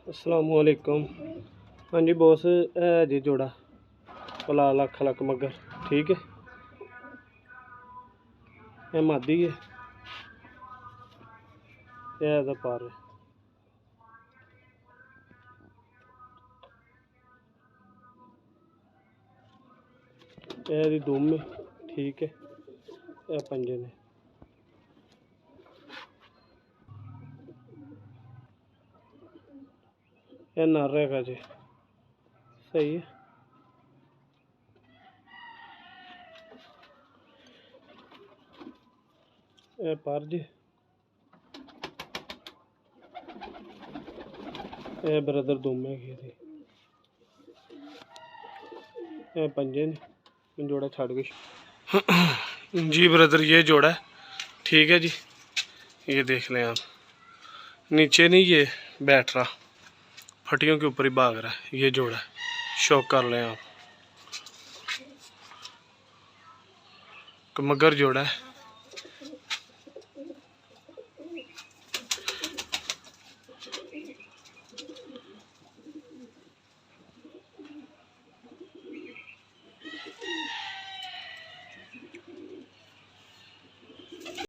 अस्सलामुअलैकुम। हाँ जी बॉस, है जी जोड़ा पला लख लख मगर ठीक है। ये मादी है, ये पार है, ये दुम है ठीक है। ये पंजे ने ये नर रहेगा जी, सही है। ये पार जी, ये ब्रदर दुम है थी। ये पंजे ने जोड़ा छड़ के जी ब्रदर, ये जोड़ा है ठीक है जी। ये देख लें आप, नीचे नहीं ये बैठ रहा, फटियों के ऊपर ही भाग रहा है। ये जोड़ा है, शौक कर लें आप, मगर जोड़ा है।